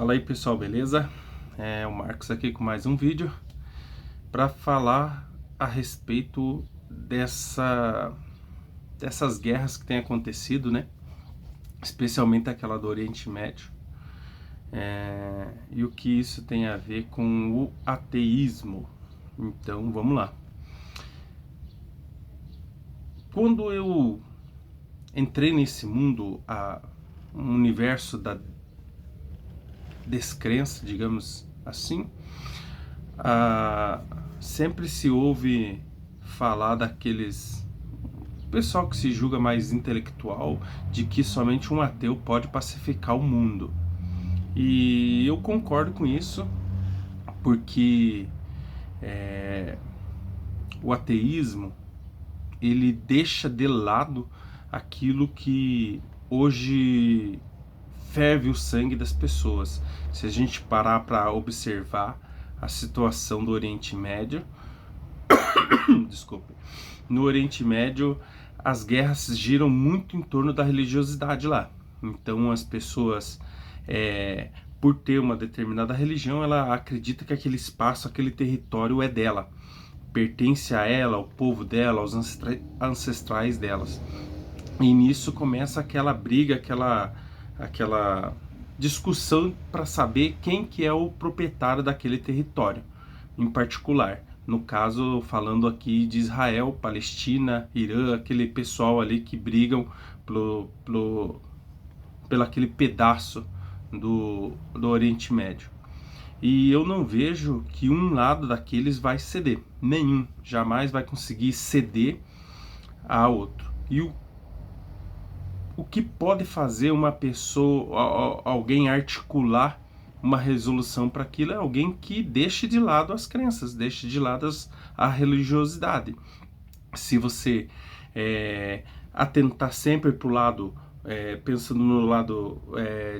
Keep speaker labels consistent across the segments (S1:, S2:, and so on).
S1: Fala aí pessoal, beleza? É o Marcos aqui com mais um vídeo para falar a respeito dessas guerras que têm acontecido, né? Especialmente aquela do Oriente Médio, e o que isso tem a ver com o ateísmo. Então vamos lá. Quando eu entrei nesse mundo, um universo da descrença, digamos assim, sempre se ouve falar daqueles pessoal que se julga mais intelectual, de que somente um ateu pode pacificar o mundo. E eu concordo com isso, porque o ateísmo ele deixa de lado aquilo que hoje ferve o sangue das pessoas. Se a gente parar para observar a situação do Oriente Médio, desculpe, no Oriente Médio as guerras giram muito em torno da religiosidade lá. Então as pessoas, por ter uma determinada religião, ela acredita que aquele espaço, aquele território é dela, pertence a ela, ao povo dela, aos ancestrais delas. E nisso começa aquela briga, aquela discussão para saber quem que é o proprietário daquele território em particular. No caso, falando aqui de Israel, Palestina, Irã, aquele pessoal ali que brigam pelo aquele pedaço do Oriente Médio. E eu não vejo que um lado daqueles vai ceder. Nenhum. Jamais vai conseguir ceder a outro. E o que pode fazer uma pessoa, alguém articular uma resolução para aquilo é alguém que deixe de lado as crenças, deixe de lado a religiosidade. Se você atentar sempre para o lado, pensando no lado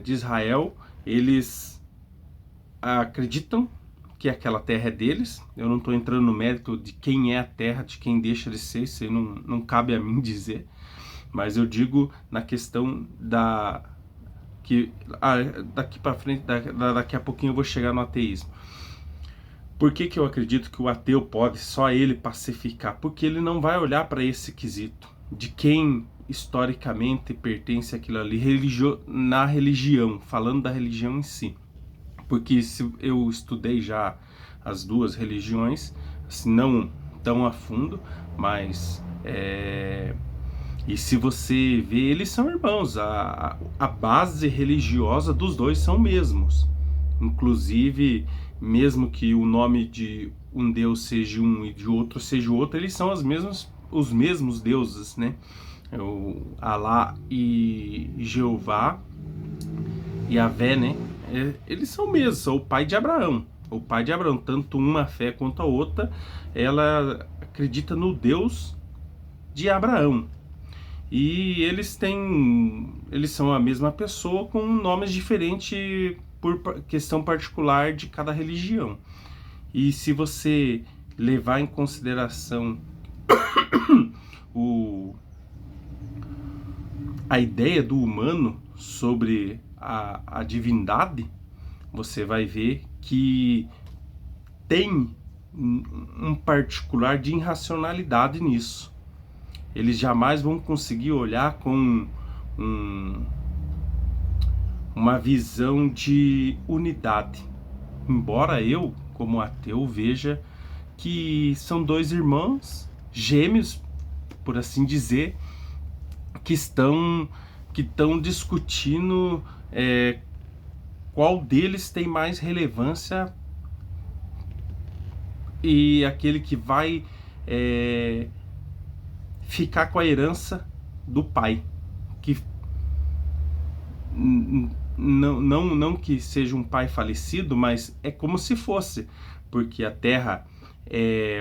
S1: de Israel, eles acreditam que aquela terra é deles. Eu não estou entrando no mérito de quem é a terra, de quem deixa de ser, isso não cabe a mim dizer. Mas eu digo na questão daqui para frente, daqui a pouquinho eu vou chegar no ateísmo. Por que eu acredito que o ateu pode só ele pacificar? Porque ele não vai olhar para esse quesito de quem historicamente pertence àquilo ali, na religião, falando da religião em si. Porque se eu estudei já as duas religiões, assim, não tão a fundo, mas e se você vê, eles são irmãos, a base religiosa dos dois são mesmos. Inclusive, mesmo que o nome de um Deus seja um e de outro seja outro, eles são os mesmos deuses, né? O Alá e Jeová, e Yahvé, né? Eles são mesmos, são o pai de Abraão. O pai de Abraão, tanto uma fé quanto a outra, ela acredita no Deus de Abraão. E eles são a mesma pessoa com nomes diferentes por questão particular de cada religião. E se você levar em consideração a ideia do humano sobre a divindade, você vai ver que tem um particular de irracionalidade nisso. Eles jamais vão conseguir olhar com uma visão de unidade. Embora eu, como ateu, veja que são dois irmãos gêmeos, por assim dizer, que estão discutindo qual deles tem mais relevância, e aquele que vai ficar com a herança do pai, que não que seja um pai falecido, mas é como se fosse, porque a terra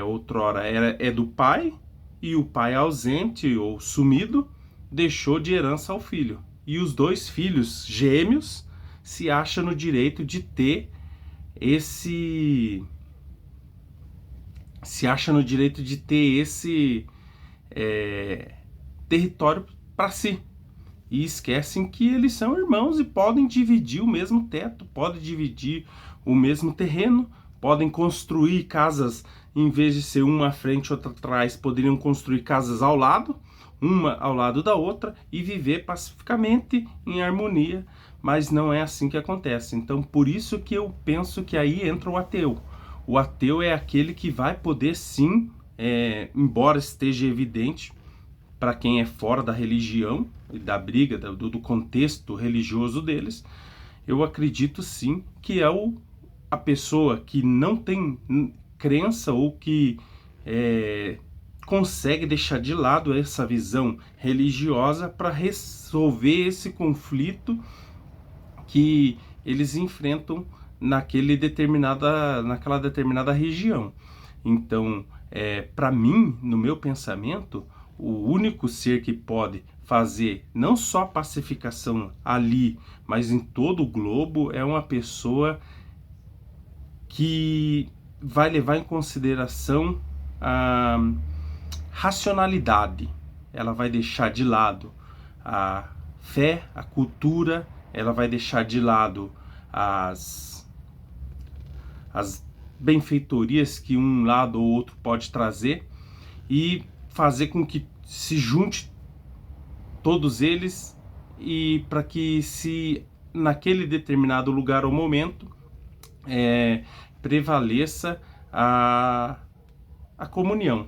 S1: outrora é do pai, e o pai ausente ou sumido deixou de herança ao filho, e os dois filhos gêmeos se acham no direito de ter esse território para si. e esquecem que eles são irmãos e podem dividir o mesmo teto, podem dividir o mesmo terreno, podem construir casas, em vez de ser uma à frente e outra atrás, poderiam construir casas ao lado, uma ao lado da outra, e viver pacificamente em harmonia, mas não é assim que acontece. Então, por isso que eu penso que aí entra o ateu. O ateu é aquele que vai poder sim, embora esteja evidente para quem é fora da religião e da briga, do contexto religioso deles, eu acredito sim que é a pessoa que não tem crença ou que consegue deixar de lado essa visão religiosa para resolver esse conflito que eles enfrentam naquela determinada região. Então, para mim, no meu pensamento, o único ser que pode fazer não só a pacificação ali, mas em todo o globo, é uma pessoa que vai levar em consideração a racionalidade. Ela vai deixar de lado a fé, a cultura, ela vai deixar de lado as benfeitorias que um lado ou outro pode trazer e fazer com que se junte todos eles, e para que se naquele determinado lugar ou momento prevaleça a comunhão.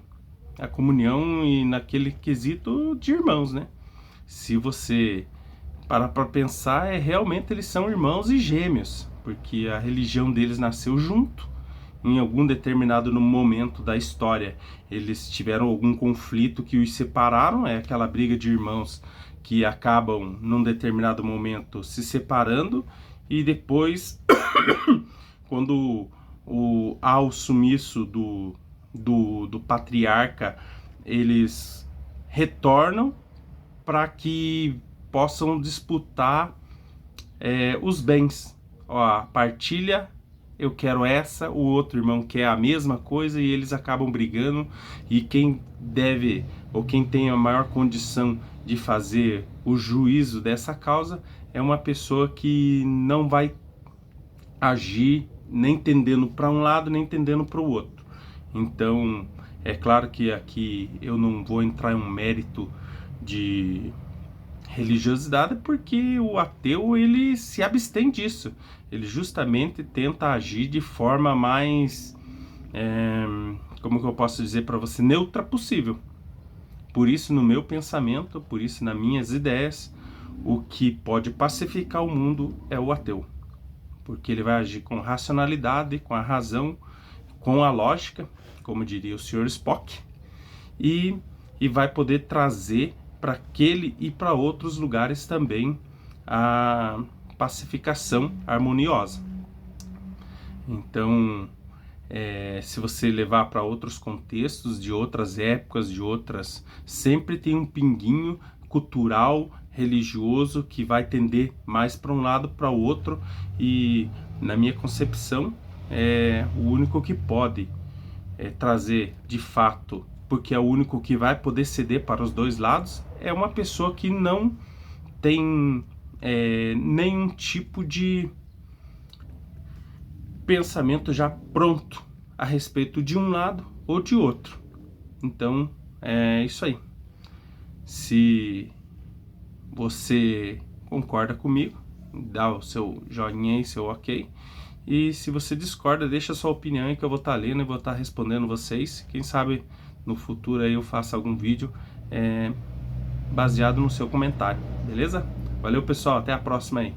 S1: A comunhão, e naquele quesito de irmãos, né? Se você parar para pensar, realmente eles são irmãos e gêmeos, porque a religião deles nasceu junto. Em algum determinado momento da história, eles tiveram algum conflito que os separaram, é aquela briga de irmãos que acabam, num determinado momento, se separando, e depois, quando há o sumiço do patriarca, eles retornam para que possam disputar os bens. Ó, a partilha, eu quero essa, o outro irmão quer a mesma coisa, e eles acabam brigando, e quem deve, ou quem tem a maior condição de fazer o juízo dessa causa, é uma pessoa que não vai agir nem tendendo para um lado, nem tendendo para o outro. Então, é claro que aqui eu não vou entrar em um mérito de religiosidade, porque o ateu, ele se abstém disso. Ele justamente tenta agir de forma mais, como que eu posso dizer para você, neutra possível. Por isso, no meu pensamento, por isso, nas minhas ideias, o que pode pacificar o mundo é o ateu. Porque ele vai agir com racionalidade, com a razão, com a lógica, como diria o Sr. Spock, e vai poder trazer para aquele e para outros lugares também a pacificação harmoniosa. Então, se você levar para outros contextos, de outras épocas, sempre tem um pinguinho cultural, religioso, que vai tender mais para um lado, para o outro, e na minha concepção, o único que pode trazer de fato, porque é o único que vai poder ceder para os dois lados, é uma pessoa que não tem nenhum tipo de pensamento já pronto a respeito de um lado ou de outro. Então, é isso aí. Se você concorda comigo, dá o seu joinha e seu ok. E se você discorda, deixa a sua opinião aí, que eu vou estar lendo e vou estar respondendo vocês. Quem sabe no futuro aí eu faça algum vídeo baseado no seu comentário, beleza? Valeu, pessoal, até a próxima aí.